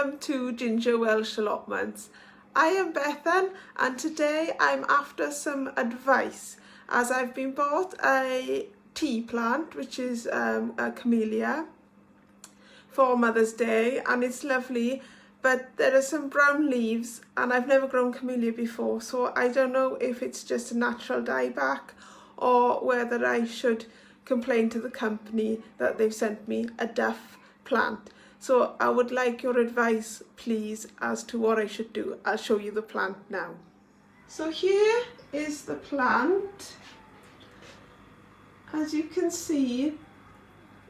Welcome to Ginger Welsh Allotments. I am Bethan and today I'm after some advice as I've been bought a tea plant which is a Camilia for Mother's Day, and it's lovely, but there are some brown leaves and I've never grown Camilia before, so I don't know if it's just a natural dieback or whether I should complain to the company that they've sent me a duff plant. So I would like your advice, please, as to what I should do. I'll show you the plant now. So here is the plant. As you can see,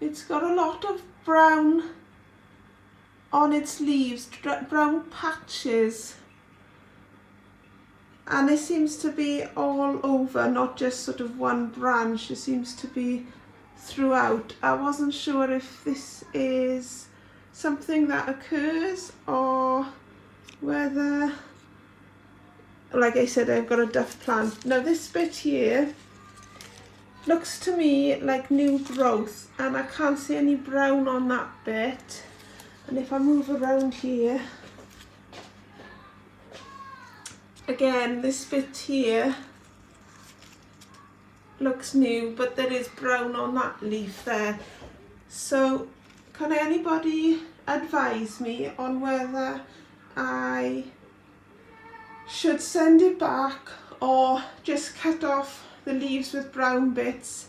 it's got a lot of brown on its leaves, brown patches. And it seems to be all over, not just sort of one branch. It seems to be throughout. I wasn't sure if this is something that occurs or whether, like I said, I've got a duff plant. Now this bit here looks to me like new growth and I can't see any brown on that bit. And if I move around here, again, this bit here looks new, but there is brown on that leaf there. So can anybody advise me on whether I should send it back or just cut off the leaves with brown bits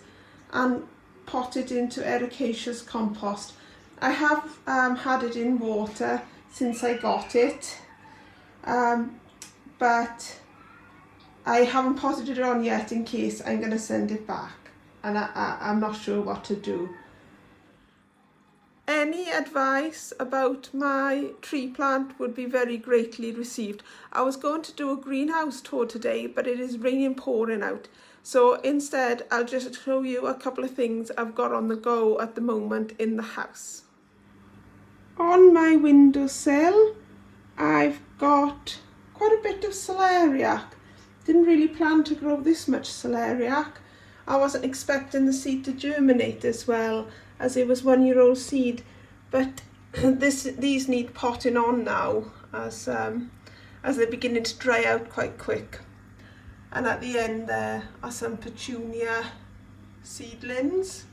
and pot it into ericaceous compost? I have had it in water since I got it, but I haven't potted it on yet in case I'm going to send it back, and I'm not sure what to do. Any advice about my tree plant would be very greatly received. I was going to do a greenhouse tour today, but it is raining pouring out. So instead, I'll just show you a couple of things I've got on the go at the moment in the house. On my windowsill, I've got quite a bit of celeriac. Didn't really plan to grow this much celeriac. I wasn't expecting the seed to germinate as well, as it was 1-year-old seed, but these need potting on now as they're beginning to dry out quite quick. And at the end there are some petunia seedlings,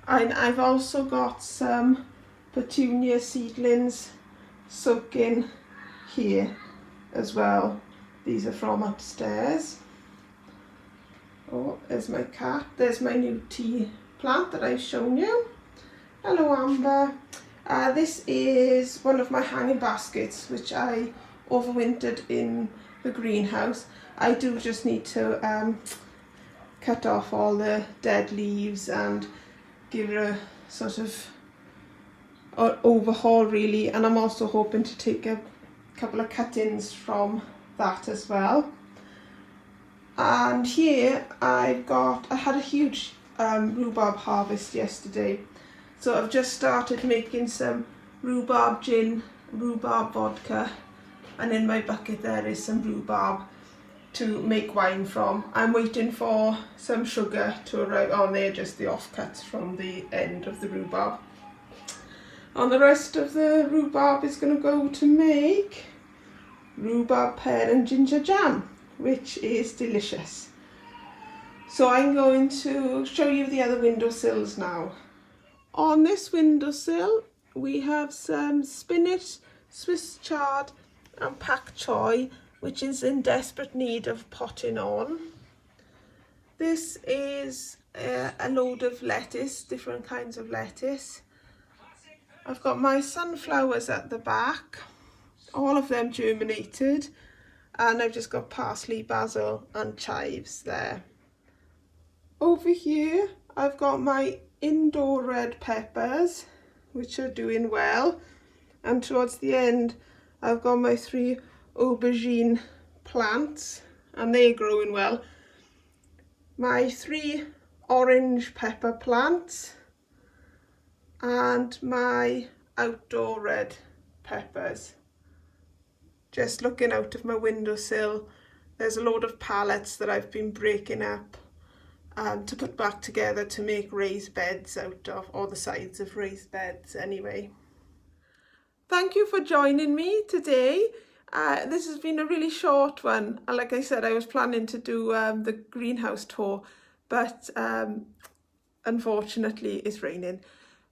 and I've also got some petunia seedlings soaking here as well. These are from upstairs. Oh, there's my cat. There's my new tea plant that I've shown you. Hello Amber. This is one of my hanging baskets which I overwintered in the greenhouse. I do just need to cut off all the dead leaves and give it a sort of overhaul really, and I'm also hoping to take a couple of cuttings from that as well. And here I had a huge rhubarb harvest yesterday, so I've just started making some rhubarb gin, rhubarb vodka, and in my bucket there is some rhubarb to make wine from. I'm waiting for some sugar to arrive. Oh, they're just the offcuts from the end of the rhubarb. And the rest of the rhubarb is going to go to make rhubarb pear and ginger jam, which is delicious. So I'm going to show you the other windowsills now. On this windowsill we have some spinach, Swiss chard and pak choi, which is in desperate need of potting on. This is a load of lettuce, different kinds of lettuce. I've got my sunflowers at the back, all of them germinated, and I've just got parsley, basil and chives there. Over here I've got my indoor red peppers, which are doing well, and towards the end I've got my 3 aubergine plants and they're growing well. My 3 orange pepper plants and my outdoor red peppers. Just looking out of my windowsill, there's a load of pallets that I've been breaking up to put back together to make raised beds out of, or the sides of raised beds anyway. Thank you for joining me today. This has been a really short one. Like I said, I was planning to do the greenhouse tour, but unfortunately it's raining.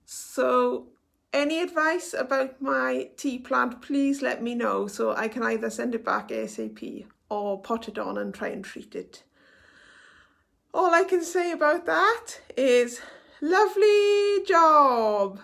So any advice about my tea plant, please let me know so I can either send it back ASAP or pot it on and try and treat it. All I can say about that is lovely job.